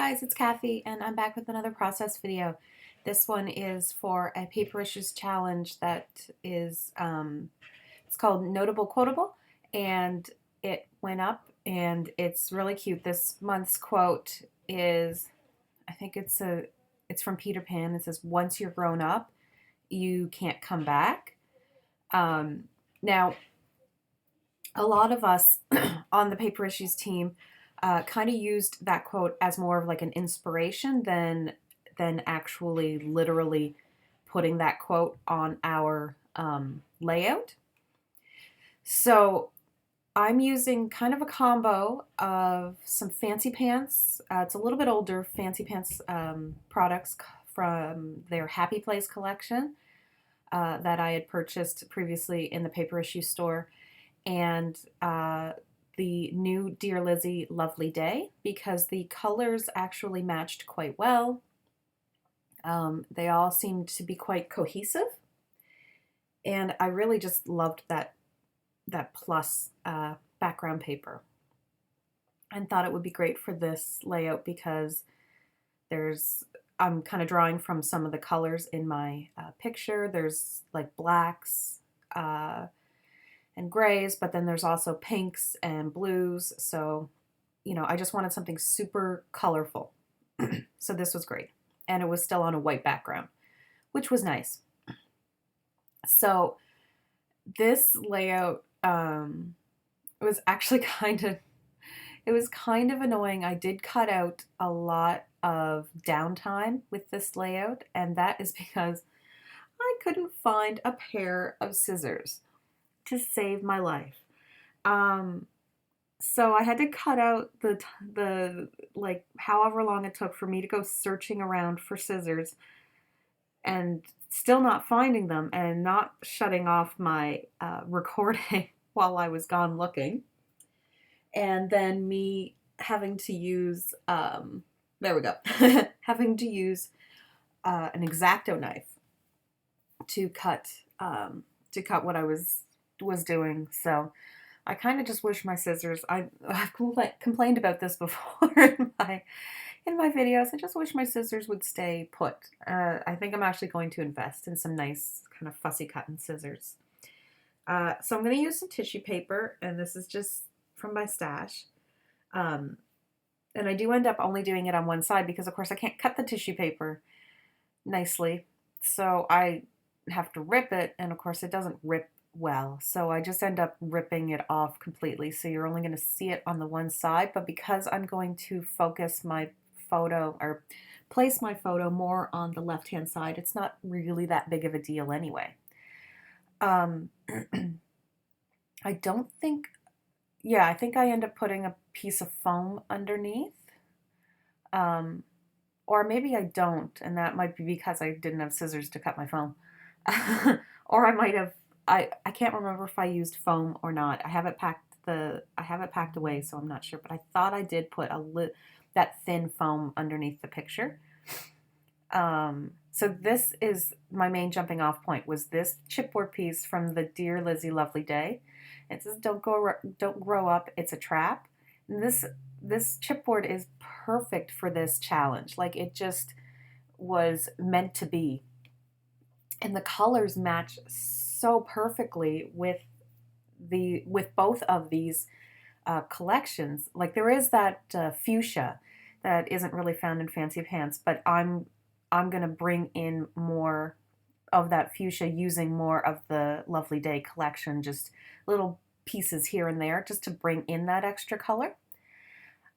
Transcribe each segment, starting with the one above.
guys, it's Kathy and I'm back with another process video. This one is for a paper issues challenge that is, it's called Notable Quotable, and it went up and it's really cute. This month's quote is, I think it's from Peter Pan. It says, "Once you're grown up, you can't come back." Now, a lot of us on the paper issues team kind of used that quote as more of like an inspiration than actually literally putting that quote on our layout. So I'm using kind of a combo of some Fancy Pants. It's a little bit older Fancy Pants products from their Happy Place collection that I had purchased previously in the paper issue store, and the new Dear Lizzie Lovely Day, because the colors actually matched quite well. They all seemed to be quite cohesive, and I really just loved that plus background paper and thought it would be great for this layout because I'm kind of drawing from some of the colors in my picture. There's like blacks and grays, but then there's also pinks and blues. So, I just wanted something super colorful. So this was great. And it was still on a white background, which was nice. So this layout was actually it was kind of annoying. I did cut out a lot of downtime with this layout, and that is because I couldn't find a pair of scissors to save my life. So I had to cut out the like however long it took for me to go searching around for scissors and still not finding them and not shutting off my recording while I was gone looking. And then me having to use, there we go, having to use an X-Acto knife to cut what I was doing. So I kind of just wish my scissors, I've complained about this before in my videos. I just wish my scissors would stay put. I think I'm actually going to invest in some nice kind of fussy cutting scissors. So I'm going to use some tissue paper, and this is just from my stash. And I do end up only doing it on one side because, of course, I can't cut the tissue paper nicely. So I have to rip it, and of course it doesn't rip well. So I just end up ripping it off completely. So you're only going to see it on the one side. But because I'm going to focus my photo or place my photo more on the left-hand side, it's not really that big of a deal anyway. I don't think, yeah, I think I end up putting a piece of foam underneath. Or maybe I don't, and that might be because I didn't have scissors to cut my foam. Or I might have, I can't remember if I used foam or not. I have it packed away, so I'm not sure, but I thought I did put that thin foam underneath the picture. So this is my main jumping off point, was this chipboard piece from the Dear Lizzie Lovely Day. It says, don't grow up, it's a trap. And this chipboard is perfect for this challenge. Like, it just was meant to be. And the colors match so perfectly with both of these collections. Like, there is that fuchsia that isn't really found in Fancy Pants, but I'm going to bring in more of that fuchsia using more of the Lovely Day collection, just little pieces here and there just to bring in that extra color.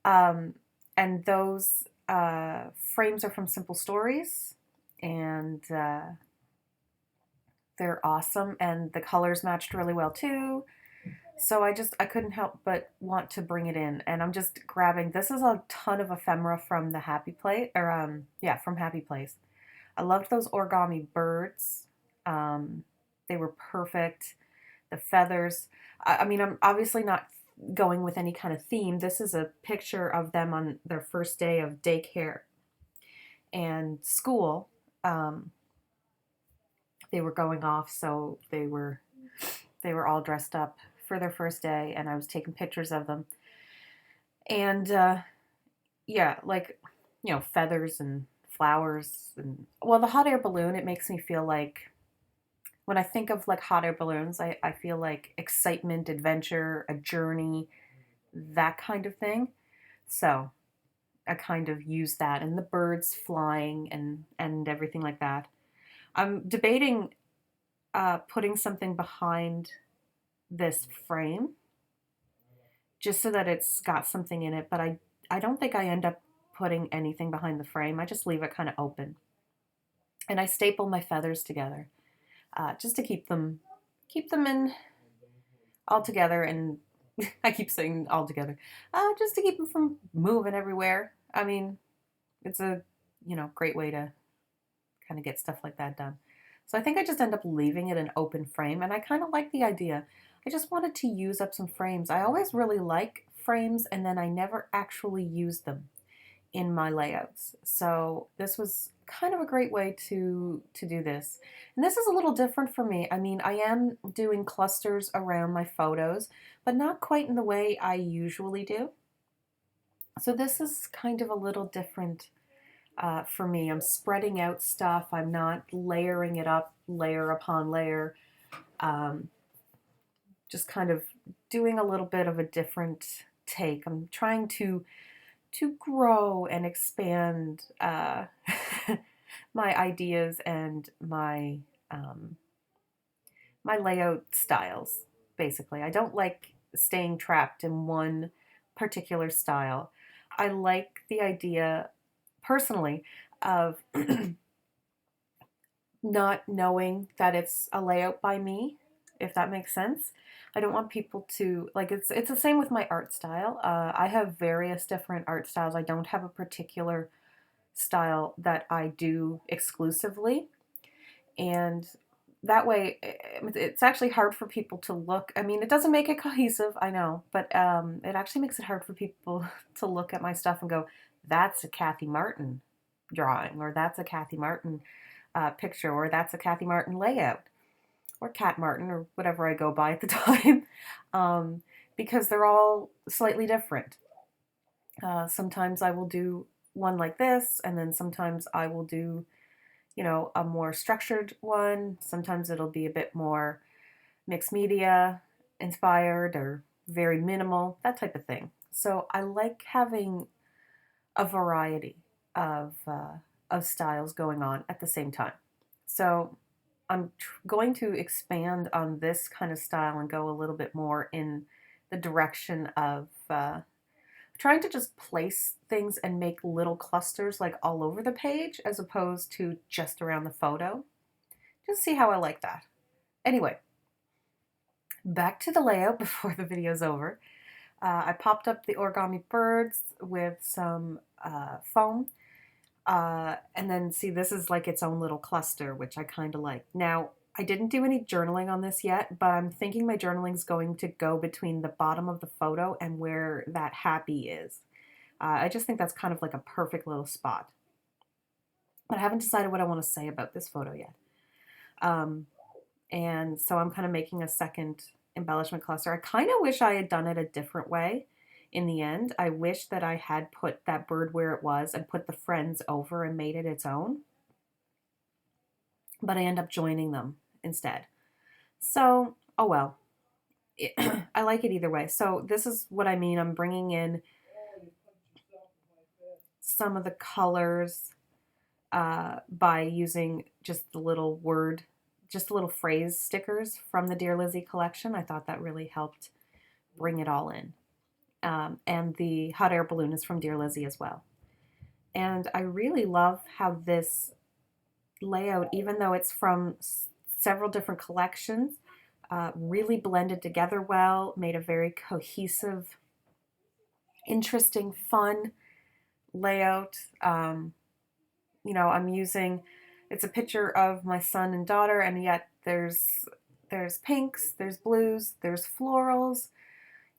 And those frames are from Simple Stories, and they're awesome, and the colors matched really well too. So I couldn't help but want to bring it in, and I'm just grabbing, this is a ton of ephemera from the Happy Place, or from Happy Place. I loved those origami birds. They were perfect. The feathers. I mean, I'm obviously not going with any kind of theme. This is a picture of them on their first day of daycare and school. They were going off, so they were all dressed up for their first day, and I was taking pictures of them. And yeah, like, you know, feathers and flowers. And well, the hot air balloon, it makes me feel like, when I think of like hot air balloons, I feel like excitement, adventure, a journey, that kind of thing. So I kind of use that, and the birds flying and everything like that. I'm debating putting something behind this frame just so that it's got something in it, but I don't think I end up putting anything behind the frame. I just leave it kind of open. And I staple my feathers together just to keep them in all together. And I keep saying all together, just to keep them from moving everywhere. I mean, it's a, you know, great way to kind of get stuff like that done. So I think I just end up leaving it an open frame, and I kind of like the idea. I just wanted to use up some frames. I always really like frames, and then I never actually use them in my layouts. So this was kind of a great way to do this. And this is a little different for me. I mean, I am doing clusters around my photos, but not quite in the way I usually do. So this is kind of a little different for me. I'm spreading out stuff. I'm not layering it up layer upon layer. Um, just kind of doing a little bit of a different take. I'm trying to grow and expand my ideas and my layout styles. Basically, I don't like staying trapped in one particular style. I like the idea personally of not knowing that it's a layout by me, if that makes sense. I don't want people to like it's the same with my art style. I have various different art styles. I don't have a particular style that I do exclusively, and that way it's actually hard for people to look. I mean, it doesn't make it cohesive, I know, but it actually makes it hard for people to look at my stuff and go, "That's a Kathy Martin drawing," or "That's a Kathy Martin picture," or "That's a Kathy Martin layout," or Cat Martin, or whatever I go by at the time, because they're all slightly different. Sometimes I will do one like this, and then sometimes I will do, you know, a more structured one. Sometimes it'll be a bit more mixed media inspired or very minimal, that type of thing. So I like having a variety of styles going on at the same time. So I'm going to expand on this kind of style and go a little bit more in the direction of trying to just place things and make little clusters like all over the page as opposed to just around the photo. Just see how I like that. Anyway, back to the layout before the video's over. I popped up the origami birds with some foam. And then see, this is like its own little cluster, which I kind of like. Now, I didn't do any journaling on this yet, but I'm thinking my journaling is going to go between the bottom of the photo and where that happy is. I just think that's kind of like a perfect little spot. But I haven't decided what I want to say about this photo yet. And so I'm kind of making a second embellishment cluster. I kind of wish I had done it a different way in the end. I wish that I had put that bird where it was and put the friends over and made it its own. But I end up joining them instead. So, oh well. I like it either way. So this is what I mean. I'm bringing in some of the colors by using just the little word, just the little phrase stickers from the Dear Lizzie collection. I thought that really helped bring it all in. And the hot air balloon is from Dear Lizzie as well. And I really love how this layout, even though it's from several different collections, really blended together well, made a very cohesive, interesting, fun layout. You know, I'm using, it's a picture of my son and daughter, and yet there's pinks, there's blues, there's florals,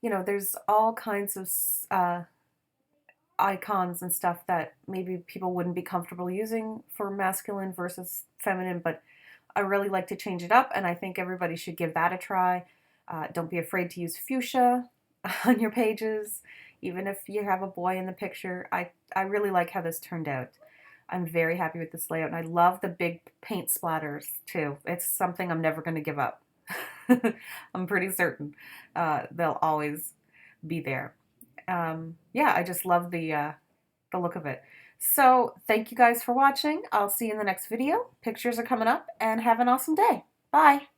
you know, there's all kinds of icons and stuff that maybe people wouldn't be comfortable using for masculine versus feminine, but I really like to change it up, and I think everybody should give that a try. Don't be afraid to use fuchsia on your pages. even if you have a boy in the picture. I really like how this turned out. I'm very happy with this layout, and I love the big paint splatters too. It's something I'm never going to give up. I'm pretty certain they'll always be there. Yeah, I just love the look of it. So thank you guys for watching. I'll see you in the next video. Pictures are coming up, and have an awesome day. Bye.